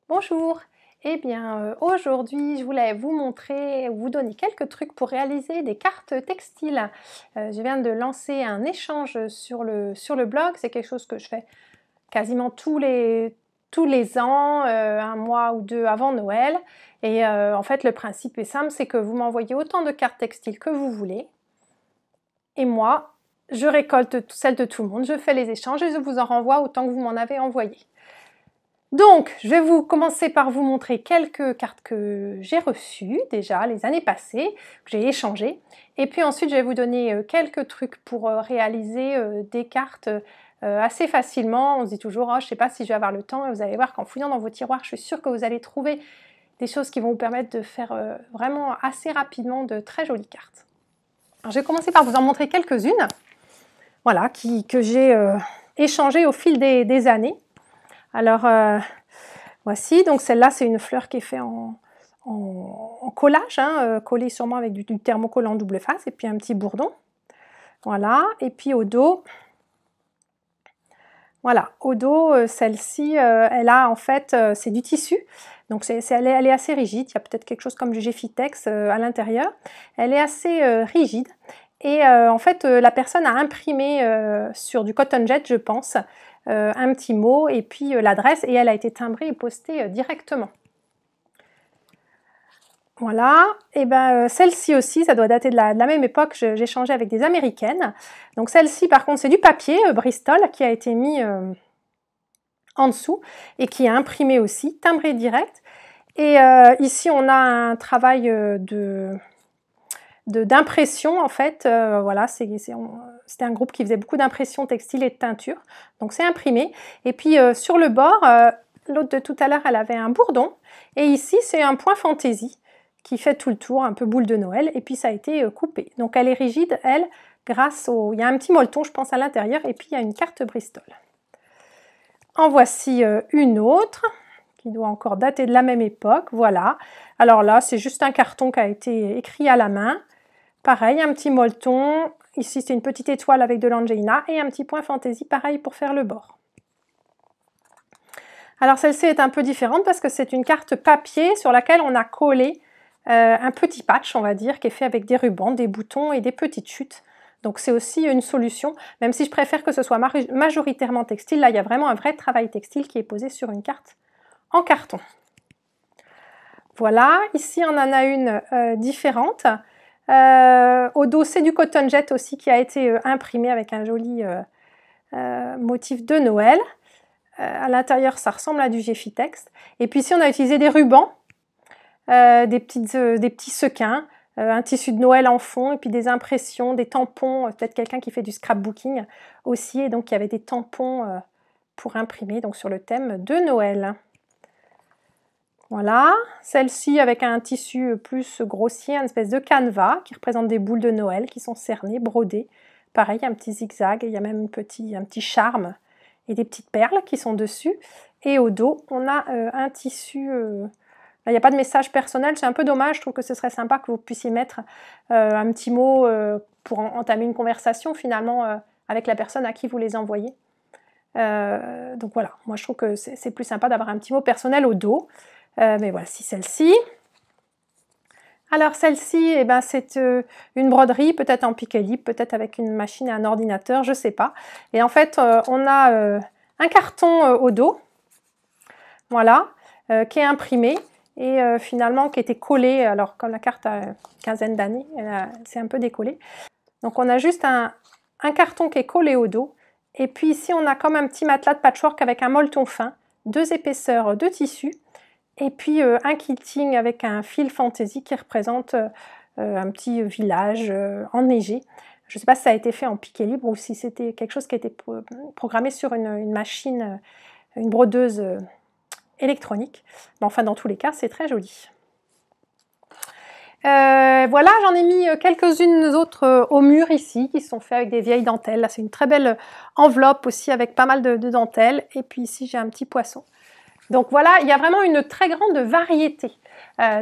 Bonjour, eh bien aujourd'hui je voulais vous montrer, vous donner quelques trucs pour réaliser des cartes textiles. Je viens de lancer un échange sur le blog, c'est quelque chose que je fais quasiment tous les ans, un mois ou deux avant Noël. Et en fait le principe est simple, c'est que vous m'envoyez autant de cartes textiles que vous voulez. Et moi, je récolte celles de tout le monde, je fais les échanges et je vous en renvoie autant que vous m'en avez envoyé. Donc, je vais vous commencer par vous montrer quelques cartes que j'ai reçues déjà les années passées, que j'ai échangées. Et puis ensuite, je vais vous donner quelques trucs pour réaliser des cartes assez facilement. On se dit toujours, oh, je ne sais pas si je vais avoir le temps. Et vous allez voir qu'en fouillant dans vos tiroirs, je suis sûre que vous allez trouver des choses qui vont vous permettre de faire vraiment assez rapidement de très jolies cartes. Alors, je vais commencer par vous en montrer quelques-unes, voilà, que j'ai échangées au fil des années. Alors, voici, donc celle-là, c'est une fleur qui est faite en collage, collée sûrement avec du thermocollant double face, et puis un petit bourdon. Voilà, et puis au dos, voilà, au dos, celle-ci, elle a en fait, c'est du tissu, donc elle est assez rigide, il y a peut-être quelque chose comme du Geffitex à l'intérieur. Elle est assez rigide, et en fait, la personne a imprimé sur du coton jet, je pense, un petit mot et puis l'adresse, et elle a été timbrée et postée directement. Voilà, et ben celle-ci aussi, ça doit dater de la même époque, j'ai échangé avec des américaines. Donc celle-ci par contre c'est du papier Bristol qui a été mis en dessous et qui est imprimé aussi, timbré direct. Et ici on a un travail d'impression en fait, voilà, c'était un groupe qui faisait beaucoup d'impression textile et de teinture, donc c'est imprimé. Et puis sur le bord, l'autre de tout à l'heure elle avait un bourdon, et ici c'est un point fantaisie qui fait tout le tour, un peu boule de Noël, et puis ça a été coupé. Donc elle est rigide, elle, grâce au... Il y a un petit molleton, je pense, à l'intérieur, et puis il y a une carte Bristol. En voici une autre, qui doit encore dater de la même époque, voilà. Alors là, c'est juste un carton qui a été écrit à la main. Pareil, un petit molleton, ici c'est une petite étoile avec de l'Angelina, et un petit point fantaisie, pareil pour faire le bord. Alors celle-ci est un peu différente parce que c'est une carte papier sur laquelle on a collé un petit patch, on va dire, qui est fait avec des rubans, des boutons et des petites chutes. Donc c'est aussi une solution, même si je préfère que ce soit majoritairement textile. Là, il y a vraiment un vrai travail textile qui est posé sur une carte en carton. Voilà, ici on en a une différente. Au dos, c'est du coton jet aussi qui a été imprimé avec un joli motif de Noël. À l'intérieur, ça ressemble à du Geffitex. Et puis ici, on a utilisé des rubans, des petits sequins, un tissu de Noël en fond, et puis des impressions, des tampons, peut-être quelqu'un qui fait du scrapbooking aussi, et donc il y avait des tampons pour imprimer donc sur le thème de Noël. Voilà, celle-ci avec un tissu plus grossier, une espèce de canevas qui représente des boules de Noël qui sont cernées, brodées. Pareil, un petit zigzag, il y a même un petit charme et des petites perles qui sont dessus. Et au dos, on a un tissu... Là, il n'y a pas de message personnel, c'est un peu dommage, je trouve que ce serait sympa que vous puissiez mettre un petit mot pour entamer une conversation finalement avec la personne à qui vous les envoyez. Donc voilà, moi je trouve que c'est plus sympa d'avoir un petit mot personnel au dos. Mais voici celle-ci. Alors celle-ci, eh ben, c'est une broderie, peut-être en piqué libre, peut-être avec une machine et un ordinateur, je ne sais pas. Et en fait, on a un carton au dos, voilà, qui est imprimé et finalement qui était collé. Alors comme la carte a une quinzaine d'années, c'est un peu décollé. Donc on a juste un carton qui est collé au dos. Et puis ici, on a comme un petit matelas de patchwork avec un molleton fin, 2 épaisseurs de tissu. Et puis un quilting avec un fil fantaisie qui représente un petit village enneigé. Je ne sais pas si ça a été fait en piqué libre ou si c'était quelque chose qui a été programmé sur une machine, une brodeuse électronique. Mais enfin, dans tous les cas, c'est très joli. Voilà, j'en ai mis quelques-unes autres au mur ici, qui sont faits avec des vieilles dentelles. Là, c'est une très belle enveloppe aussi avec pas mal de dentelles. Et puis ici, j'ai un petit poisson. Donc voilà, il y a vraiment une très grande variété.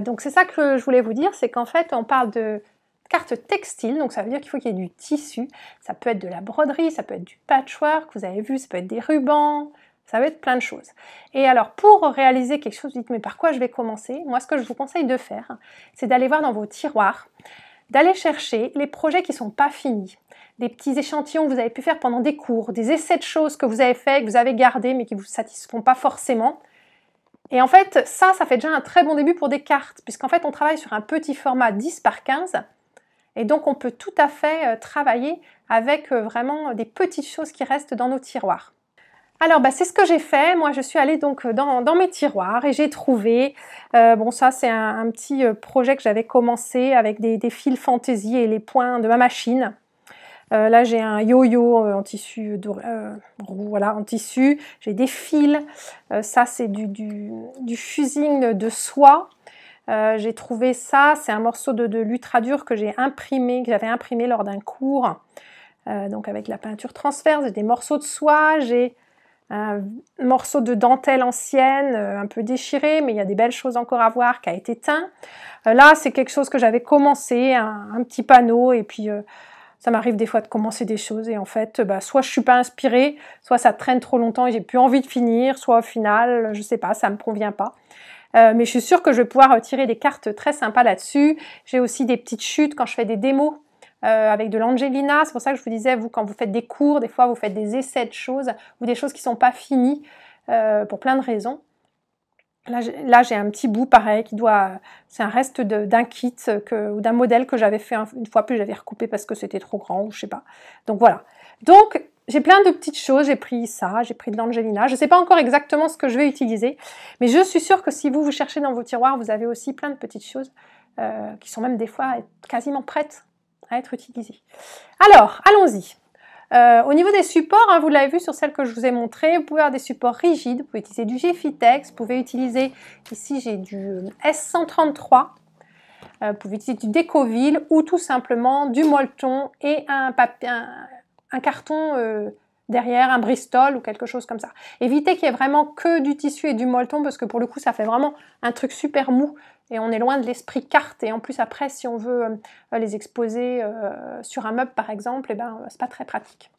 Donc c'est ça que je voulais vous dire, c'est qu'en fait on parle de cartes textiles, donc ça veut dire qu'il faut qu'il y ait du tissu, ça peut être de la broderie, ça peut être du patchwork, vous avez vu, ça peut être des rubans, Ça va être plein de choses. Et alors, pour réaliser quelque chose, vous dites, mais par quoi je vais commencer? Moi, ce que je vous conseille de faire, c'est d'aller voir dans vos tiroirs, d'aller chercher les projets qui ne sont pas finis, des petits échantillons que vous avez pu faire pendant des cours, des essais de choses que vous avez fait, que vous avez gardés, mais qui ne vous satisfont pas forcément. Et en fait, ça fait déjà un très bon début pour des cartes, puisqu'en fait, on travaille sur un petit format 10 par 15, et donc on peut tout à fait travailler avec vraiment des petites choses qui restent dans nos tiroirs. Alors, c'est ce que j'ai fait. Moi, je suis allée donc dans mes tiroirs et j'ai trouvé, bon ça c'est un petit projet que j'avais commencé avec des fils fantaisie et les points de ma machine. Là, j'ai un yo-yo en tissu roux, voilà, en tissu. J'ai des fils. Ça, c'est du fusing de soie. J'ai trouvé ça. C'est un morceau de Lutradur que j'avais imprimé lors d'un cours. Donc avec la peinture transverse, j'ai des morceaux de soie. J'ai un morceau de dentelle ancienne, un peu déchiré, mais il y a des belles choses encore à voir, qui a été teint. Là, c'est quelque chose que j'avais commencé, un petit panneau, et puis ça m'arrive des fois de commencer des choses, et en fait, soit je suis pas inspirée, soit ça traîne trop longtemps et j'ai plus envie de finir, soit au final, je sais pas, ça me convient pas. Mais je suis sûre que je vais pouvoir tirer des cartes très sympas là-dessus. J'ai aussi des petites chutes quand je fais des démos. Avec de l'Angelina, c'est pour ça que je vous disais, vous, quand vous faites des cours, des fois vous faites des essais de choses ou des choses qui ne sont pas finies pour plein de raisons. Là j'ai un petit bout pareil c'est un reste d'un kit ou d'un modèle que j'avais fait une fois, puis j'avais recoupé parce que c'était trop grand ou je sais pas. Donc voilà. Donc j'ai plein de petites choses, j'ai pris ça, j'ai pris de l'Angelina. Je ne sais pas encore exactement ce que je vais utiliser, mais je suis sûre que si vous cherchez dans vos tiroirs, vous avez aussi plein de petites choses qui sont même des fois quasiment prêtes à être utilisées. Alors, allons-y. Au niveau des supports, vous l'avez vu sur celle que je vous ai montrée, vous pouvez avoir des supports rigides, vous pouvez utiliser du Geffitex, vous pouvez utiliser, ici j'ai du S133, vous pouvez utiliser du Décoville ou tout simplement du Molton et un carton derrière, un Bristol ou quelque chose comme ça. Évitez qu'il y ait vraiment que du tissu et du Molton parce que pour le coup ça fait vraiment un truc super mou et on est loin de l'esprit carte, et en plus après si on veut les exposer sur un meuble par exemple, c'est pas très pratique.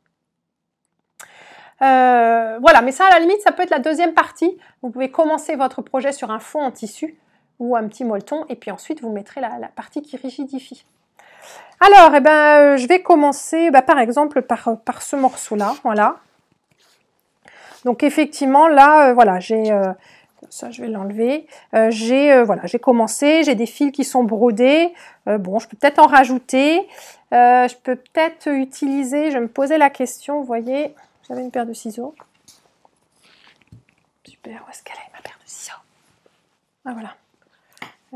Voilà, mais ça à la limite ça peut être la deuxième partie. Vous pouvez commencer votre projet sur un fond en tissu ou un petit Molton et puis ensuite vous mettrez la partie qui rigidifie. Alors, je vais commencer par exemple par ce morceau-là, voilà. Donc effectivement, là, voilà, j'ai... ça, je vais l'enlever. Voilà, j'ai commencé, j'ai des fils qui sont brodés. Bon, je peux peut-être en rajouter. Je peux peut-être utiliser, je me posais la question, vous voyez, j'avais une paire de ciseaux. Super, où est-ce qu'elle est, ma paire de ciseaux? Ah, voilà.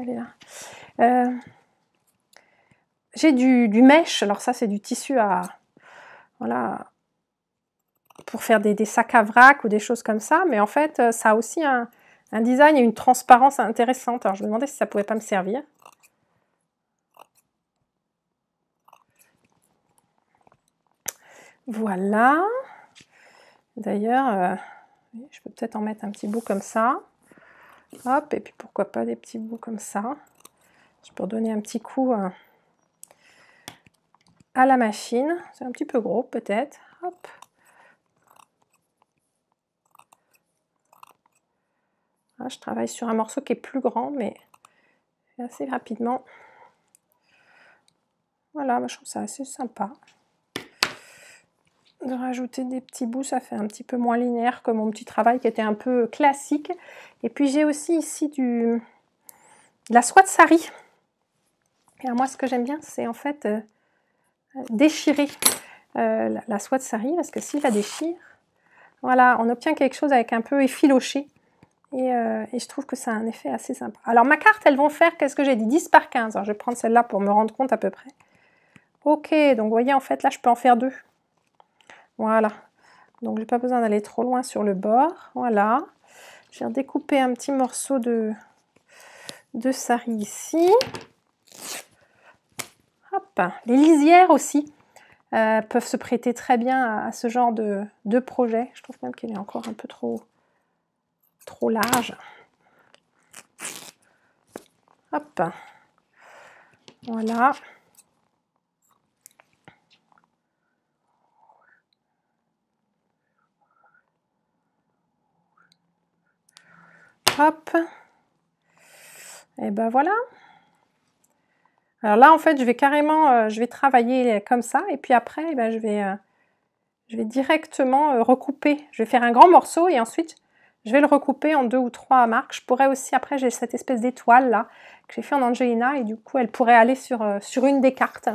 Elle est là. J'ai du mèche, alors ça, c'est du tissu à... Voilà, pour faire des sacs à vrac ou des choses comme ça, mais en fait, ça a aussi un design et une transparence intéressante. Alors, je me demandais si ça pouvait pas me servir. Voilà. D'ailleurs, je peux peut-être en mettre un petit bout comme ça. Hop, et puis pourquoi pas des petits bouts comme ça. Je peux redonner un petit coup à la machine. C'est un petit peu gros, peut-être. Hop. Ah, je travaille sur un morceau qui est plus grand, mais assez rapidement. Voilà, je trouve ça assez sympa. De rajouter des petits bouts, ça fait un petit peu moins linéaire que mon petit travail qui était un peu classique. Et puis j'ai aussi ici de la soie de sari. Et alors moi ce que j'aime bien c'est en fait déchirer la soie de sari, parce que si je la déchire, voilà, on obtient quelque chose avec un peu effiloché. Et je trouve que ça a un effet assez sympa. Alors ma carte, elles vont faire, qu'est-ce que j'ai dit, 10 par 15. Alors je vais prendre celle-là pour me rendre compte à peu près. Ok, donc vous voyez en fait là je peux en faire 2. Voilà, donc j'ai pas besoin d'aller trop loin sur le bord. Voilà, j'ai redécoupé un petit morceau de sari ici. Hop, les lisières aussi peuvent se prêter très bien à ce genre de projet. Je trouve même qu'elle est encore un peu trop large. Hop, voilà. Hop. Et ben voilà. Alors là, en fait, je vais carrément, je vais travailler comme ça. Et puis après, eh ben, je vais directement recouper. Je vais faire un grand morceau et ensuite, je vais le recouper en 2 ou 3 marques. Je pourrais aussi, après, j'ai cette espèce d'étoile là, que j'ai fait en Angelina. Et du coup, elle pourrait aller sur une des cartes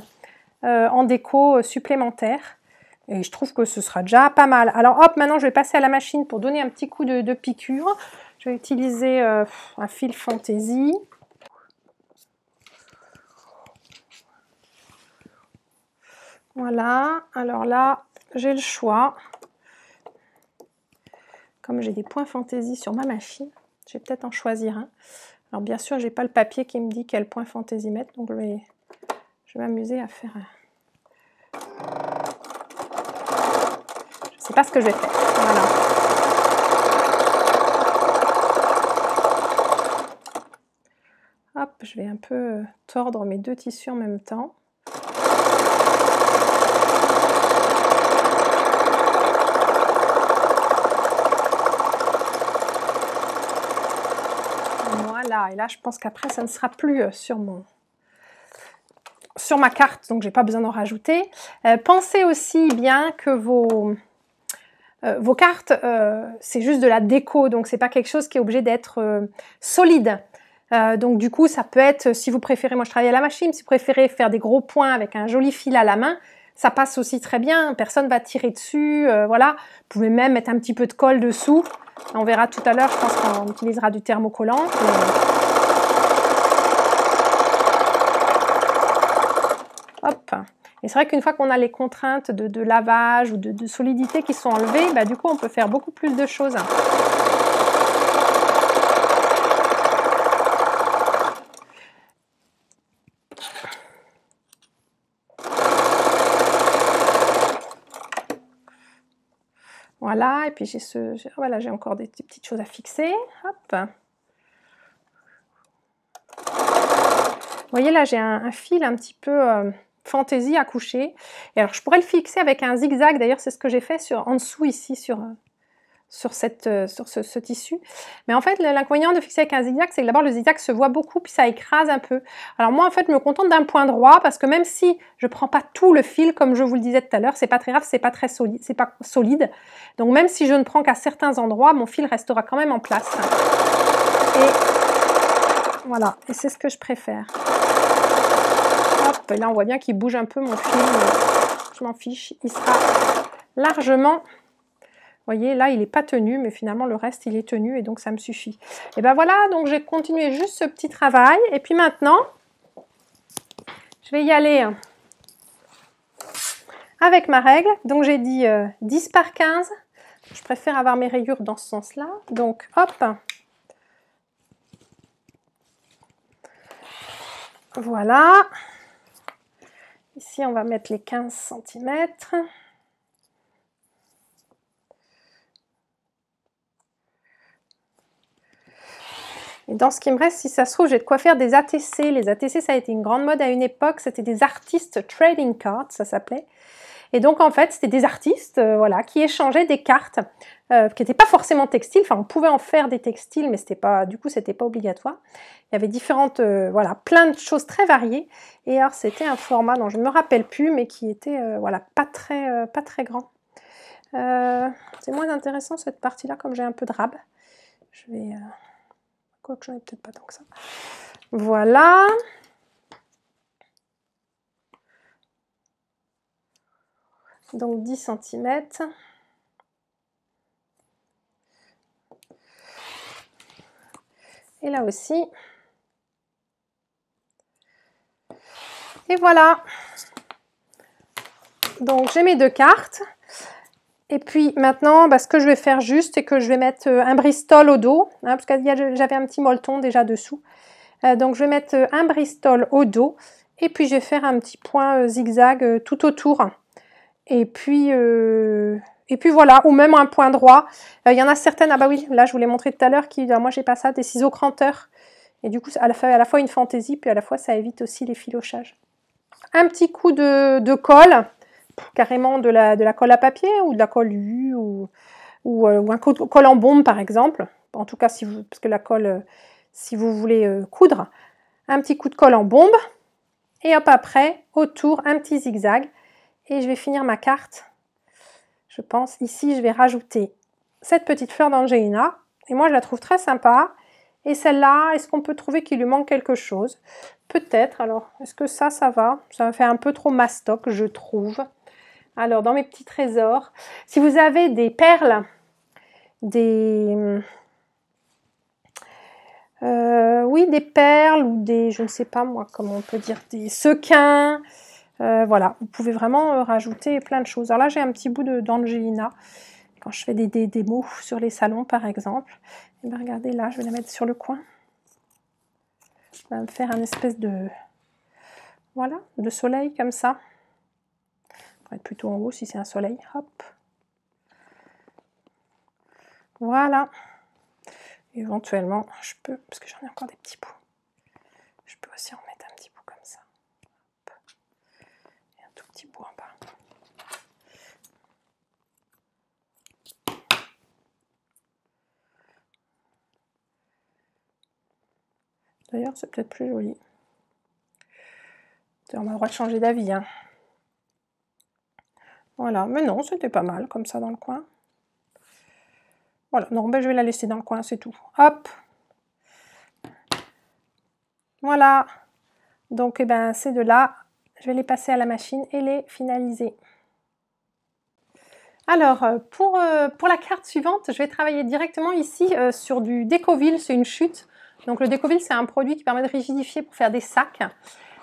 en déco supplémentaire. Et je trouve que ce sera déjà pas mal. Alors hop, maintenant, je vais passer à la machine pour donner un petit coup de piqûre. Je vais utiliser un fil fantaisie. Voilà, alors là, j'ai le choix. Comme j'ai des points fantaisie sur ma machine, je vais peut-être en choisir un. Alors bien sûr, j'ai pas le papier qui me dit quel point fantaisie mettre, donc je vais m'amuser à faire un... Je sais pas ce que je vais faire. Voilà. Hop, je vais un peu tordre mes 2 tissus en même temps. Voilà, et là je pense qu'après ça ne sera plus sur ma carte, donc j'ai pas besoin d'en rajouter. Pensez aussi bien que vos cartes, c'est juste de la déco, donc c'est pas quelque chose qui est obligé d'être solide. Donc du coup, ça peut être, si vous préférez, moi je travaille à la machine, si vous préférez faire des gros points avec un joli fil à la main, ça passe aussi très bien, personne va tirer dessus, voilà. Vous pouvez même mettre un petit peu de colle dessous. On verra tout à l'heure, je pense qu'on utilisera du thermocollant. Hop. Et c'est vrai qu'une fois qu'on a les contraintes de lavage ou de solidité qui sont enlevées, bah, du coup on peut faire beaucoup plus de choses. Voilà, et puis voilà, j'ai encore des petites choses à fixer. Hop. Vous voyez là, j'ai un fil un petit peu fantaisie à coucher. Et alors, je pourrais le fixer avec un zigzag. D'ailleurs, c'est ce que j'ai fait en dessous ici sur ce tissu. Mais en fait, l'inconvénient de fixer avec un zigzag, c'est que d'abord, le zigzag se voit beaucoup, puis ça écrase un peu. Alors moi, en fait, je me contente d'un point droit, parce que même si je ne prends pas tout le fil, comme je vous le disais tout à l'heure, c'est pas très grave, c'est pas solide. Donc même si je ne prends qu'à certains endroits, mon fil restera quand même en place. Et voilà, et c'est ce que je préfère. Hop, et là, on voit bien qu'il bouge un peu mon fil, mais je m'en fiche. Il sera largement... Vous voyez, là, il n'est pas tenu, mais finalement, le reste, il est tenu, et donc ça me suffit. Et ben voilà, donc j'ai continué juste ce petit travail. Et puis maintenant, je vais y aller avec ma règle. Donc j'ai dit 10 par 15. Je préfère avoir mes rayures dans ce sens-là. Donc, hop. Voilà. Ici, on va mettre les 15 cm. Et dans ce qui me reste, si ça se trouve, j'ai de quoi faire des ATC. Les ATC, ça a été une grande mode à une époque. C'était des artistes trading cards, ça s'appelait. Et donc, en fait, c'était des artistes voilà, qui échangeaient des cartes qui n'étaient pas forcément textiles. Enfin, on pouvait en faire des textiles, mais du coup, c'était pas obligatoire. Il y avait différentes, voilà, plein de choses très variées. Et alors, c'était un format dont je ne me rappelle plus, mais qui était, voilà, pas très grand. C'est moins intéressant cette partie-là, comme j'ai un peu de rab. Je vais... Quoique j'en ai peut-être pas tant que ça. Voilà. Donc 10 cm. Et là aussi. Et voilà. Donc j'ai mes 2 cartes. Et puis maintenant, ce que je vais faire juste, c'est que je vais mettre un Bristol au dos, hein, parce que j'avais un petit molleton déjà dessous. Donc je vais mettre un Bristol au dos, et puis je vais faire un petit point zigzag tout autour. Et puis voilà, ou même un point droit. Il y en a certaines, ah bah oui, là je vous l'ai montré tout à l'heure, moi j'ai pas ça, des ciseaux cranteurs. Et du coup, à la fois une fantaisie, puis à la fois ça évite aussi les filochages. Un petit coup de colle. Carrément de la colle à papier ou de la colle U ou un colle en bombe par exemple. en tout cas si vous, parce que la colle, si vous voulez coudre, un petit coup de colle en bombe, et hop après, autour, un petit zigzag, et je vais finir ma carte, je pense. Ici, je vais rajouter cette petite fleur d'Angelina, et moi je la trouve très sympa, et celle-là, est-ce qu'on peut trouver qu'il lui manque quelque chose? Peut-être, alors, est-ce que ça va? Ça me fait un peu trop mastoc, je trouve. Alors, dans mes petits trésors, si vous avez des perles, oui, des perles ou des, je ne sais pas moi, comment on peut dire, des sequins, voilà, vous pouvez vraiment rajouter plein de choses. Alors là, j'ai un petit bout d'Angelina, quand je fais des démos sur les salons, par exemple. Et bien, regardez là, je vais la mettre sur le coin. Ça va me faire un espèce de, voilà, de soleil comme ça. Ça va être plutôt en haut si c'est un soleil, hop. Voilà. Éventuellement, je peux, parce que j'en ai encore des petits bouts, je peux aussi en mettre un petit bout comme ça. Hop. Et un tout petit bout en bas. D'ailleurs, c'est peut-être plus joli. On a le droit de changer d'avis. Hein. Voilà, mais non, c'était pas mal, comme ça, dans le coin. Voilà, non, ben, je vais la laisser dans le coin, c'est tout. Hop. Voilà. Donc, eh ben, ces deux-là, je vais les passer à la machine et les finaliser. Alors, pour la carte suivante, je vais travailler directement ici sur du Décoville, c'est une chute. Donc, le Décoville, c'est un produit qui permet de rigidifier pour faire des sacs.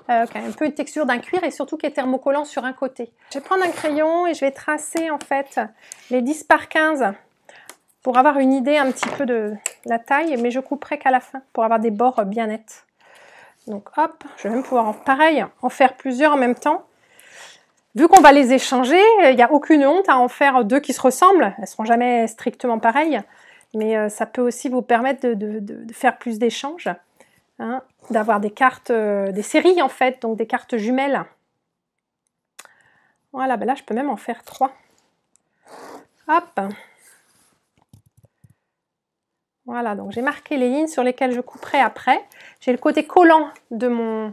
Qui a un peu une texture d'un cuir et surtout qui est thermocollant sur un côté. Je vais prendre un crayon et je vais tracer en fait les 10 par 15 pour avoir une idée un petit peu de la taille, mais je couperai qu'à la fin pour avoir des bords bien nets. Donc hop, je vais même pouvoir pareil en faire plusieurs en même temps. Vu qu'on va les échanger, il n'y a aucune honte à en faire deux qui se ressemblent. Elles ne seront jamais strictement pareilles, mais ça peut aussi vous permettre de faire plus d'échanges. Hein, d'avoir des cartes, des séries en fait, donc des cartes jumelles. Voilà, ben là je peux même en faire 3. Hop. Voilà, donc j'ai marqué les lignes sur lesquelles je couperai après. J'ai le côté collant de mon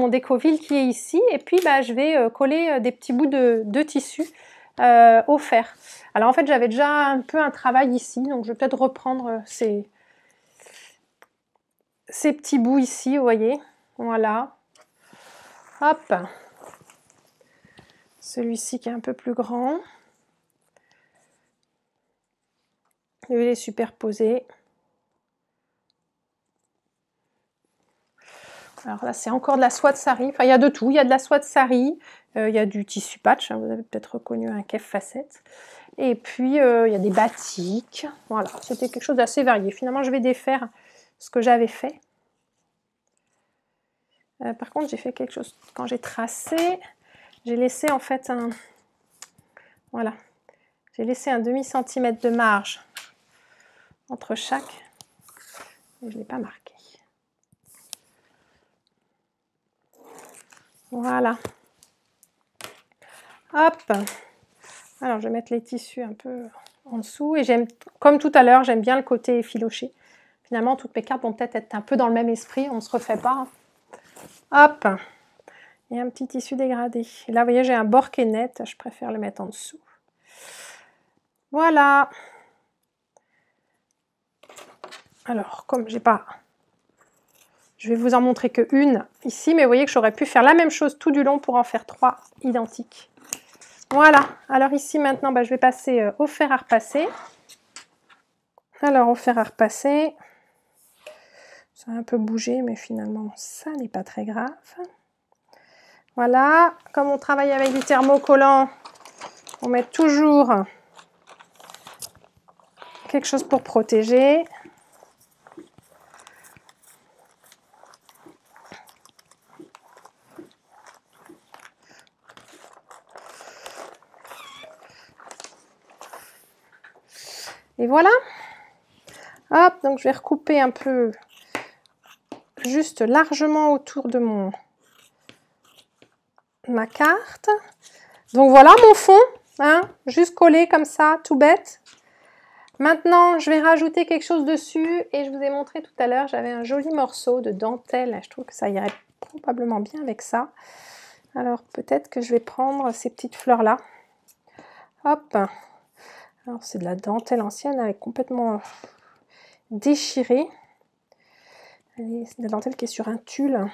Décoville qui est ici, et puis bah, je vais coller des petits bouts de tissu au fer. Alors en fait j'avais déjà un peu un travail ici, donc je vais peut-être reprendre ces petits bouts ici, vous voyez, voilà, hop, celui-ci qui est un peu plus grand, je vais les superposer. Alors là c'est encore de la soie de sari, enfin il y a de tout, il y a de la soie de sari, il y a du tissu patch, hein, vous avez peut-être reconnu un kef facette, et puis il y a des batiks, voilà, c'était quelque chose d'assez varié. Finalement je vais défaire ce que j'avais fait. Par contre, j'ai fait quelque chose, quand j'ai tracé, j'ai laissé en fait un, voilà, j'ai laissé un demi-centimètre de marge entre chaque, et je ne l'ai pas marqué. Voilà. Hop. Alors, je vais mettre les tissus un peu en dessous, et j'aime, comme tout à l'heure, j'aime bien le côté effiloché. Finalement, toutes mes cartes vont peut-être être un peu dans le même esprit, on ne se refait pas. Hop. Et un petit tissu dégradé. Et là, vous voyez, j'ai un bord qui est net. Je préfère le mettre en dessous. Voilà. Alors, comme j'ai pas... Je vais vous en montrer que une ici, mais vous voyez que j'aurais pu faire la même chose tout du long pour en faire 3 identiques. Voilà. Alors ici, maintenant, bah, je vais passer au fer à repasser. Alors, au fer à repasser... Ça a un peu bougé, mais finalement, ça n'est pas très grave. Voilà, comme on travaille avec du thermocollant, on met toujours quelque chose pour protéger. Et voilà. Hop, donc je vais recouper un peu, juste largement autour de ma carte. Donc voilà mon fond, hein, juste collé comme ça, tout bête. Maintenant, je vais rajouter quelque chose dessus et je vous ai montré tout à l'heure, j'avais un joli morceau de dentelle. Je trouve que ça irait probablement bien avec ça. Alors, peut-être que je vais prendre ces petites fleurs-là. Hop. Alors, c'est de la dentelle ancienne, elle est complètement déchirée. C'est de la dentelle qui est sur un tulle.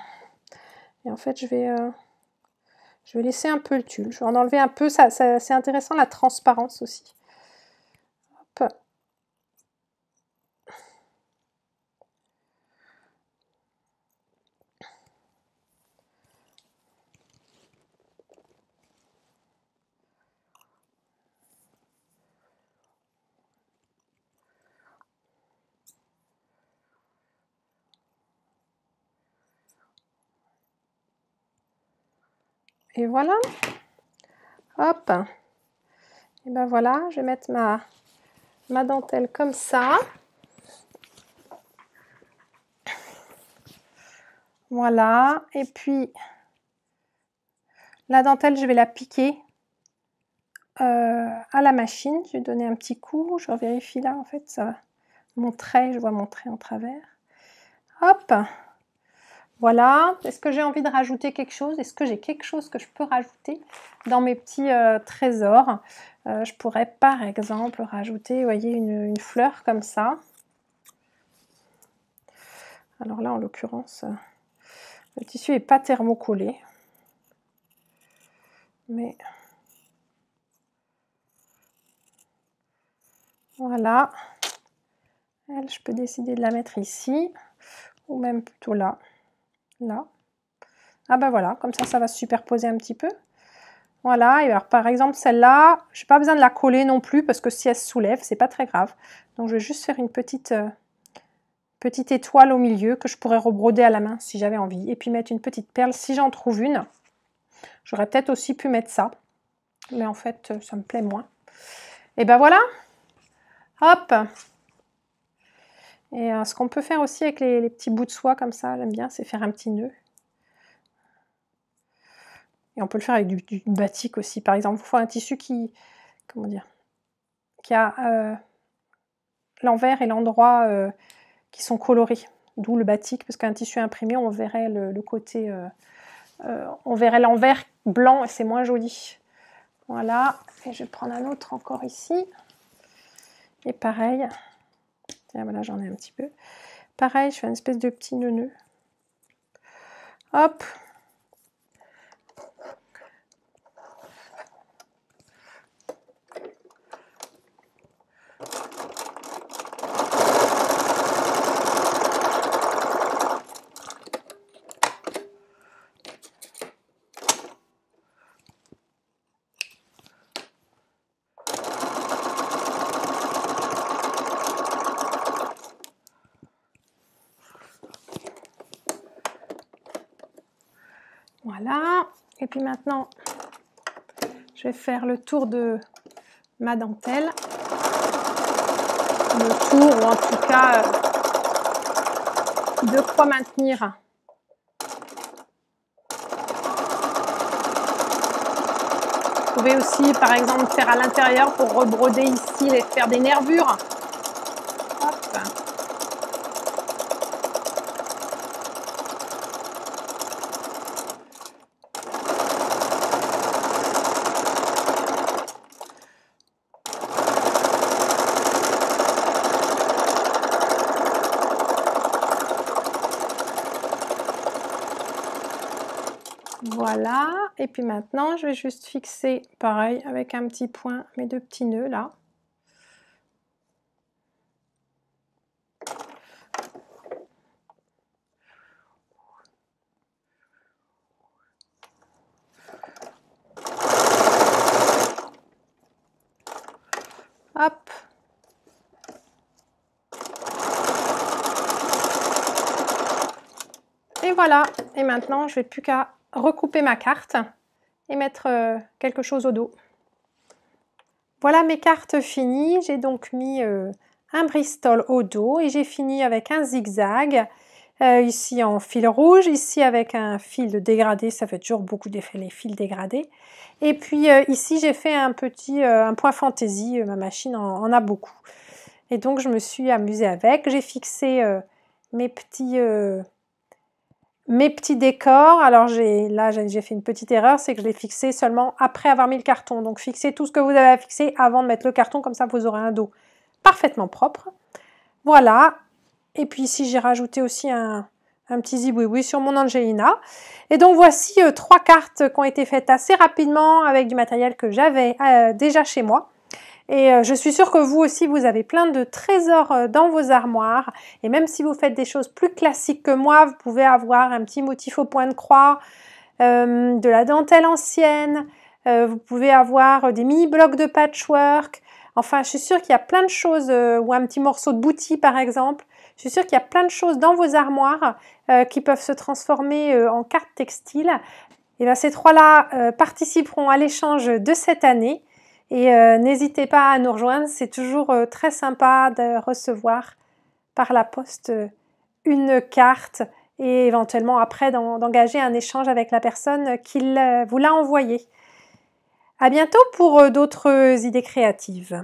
Et en fait, je vais laisser un peu le tulle. Je vais en enlever un peu. C'est intéressant, la transparence aussi. Hop. Et voilà. Hop. Et ben voilà, je vais mettre ma dentelle comme ça. Voilà. Et puis, la dentelle, je vais la piquer à la machine. Je vais donner un petit coup. Je vérifie là, en fait, ça va. Mon trait, je vois mon trait en travers. Hop. Voilà. Est-ce que j'ai envie de rajouter quelque chose? Est-ce que j'ai quelque chose que je peux rajouter dans mes petits trésors? Je pourrais par exemple rajouter, vous voyez, une fleur comme ça. Alors là, en l'occurrence, le tissu n'est pas thermocollé. Mais voilà. Elle, je peux décider de la mettre ici. Ou même plutôt là. Là. Ah ben voilà, comme ça va se superposer un petit peu. Voilà, et alors par exemple celle-là, je n'ai pas besoin de la coller non plus parce que si elle se soulève, c'est pas très grave. Donc je vais juste faire une petite étoile au milieu que je pourrais rebroder à la main si j'avais envie. Et puis mettre une petite perle si j'en trouve une. J'aurais peut-être aussi pu mettre ça. Mais en fait, ça me plaît moins. Et ben voilà. Hop. Et ce qu'on peut faire aussi avec les petits bouts de soie comme ça, j'aime bien, c'est faire un petit nœud. Et on peut le faire avec du batik aussi. Par exemple, il faut un tissu qui, comment dire, qui a l'envers et l'endroit qui sont colorés. D'où le batik, parce qu'un tissu imprimé, on verrait le côté, on verrait l'envers blanc et c'est moins joli. Voilà. Et je vais prendre un autre encore ici. Et pareil. Tiens, voilà, j'en ai un petit peu. Pareil, je fais une espèce de petit nœud. Hop. Voilà. Et puis maintenant, je vais faire le tour de ma dentelle. Le tour, ou en tout cas, de quoi maintenir. Vous pouvez aussi, par exemple, faire à l'intérieur pour rebroder ici et faire des nervures. Hop. Voilà, et puis maintenant je vais juste fixer pareil avec un petit point mes deux petits nœuds là. Hop. Et voilà, et maintenant je n'ai plus qu'à recouper ma carte et mettre quelque chose au dos. Voilà mes cartes finies, j'ai donc mis un Bristol au dos et j'ai fini avec un zigzag, ici en fil rouge, ici avec un fil dégradé, ça fait toujours beaucoup d'effet les fils dégradés. Et puis ici j'ai fait un petit un point fantaisie, ma machine en a beaucoup. Et donc, je me suis amusée avec. J'ai fixé mes petits décors. Alors, là, j'ai fait une petite erreur, c'est que je l'ai fixé seulement après avoir mis le carton. Donc, fixez tout ce que vous avez à fixer avant de mettre le carton, comme ça, vous aurez un dos parfaitement propre. Voilà. Et puis ici, j'ai rajouté aussi un petit ziboui sur mon Angelina. Et donc, voici 3 cartes qui ont été faites assez rapidement avec du matériel que j'avais déjà chez moi. Et je suis sûre que vous aussi, vous avez plein de trésors dans vos armoires. Et même si vous faites des choses plus classiques que moi, vous pouvez avoir un petit motif au point de croix, de la dentelle ancienne, vous pouvez avoir des mini-blocs de patchwork. Enfin, je suis sûre qu'il y a plein de choses, ou un petit morceau de boutie par exemple. Je suis sûre qu'il y a plein de choses dans vos armoires qui peuvent se transformer en cartes textiles. Et bien, ces 3-là participeront à l'échange de cette année. Et n'hésitez pas à nous rejoindre, c'est toujours très sympa de recevoir par la poste une carte et éventuellement après d'engager un échange avec la personne qui vous l'a envoyée. À bientôt pour d'autres idées créatives.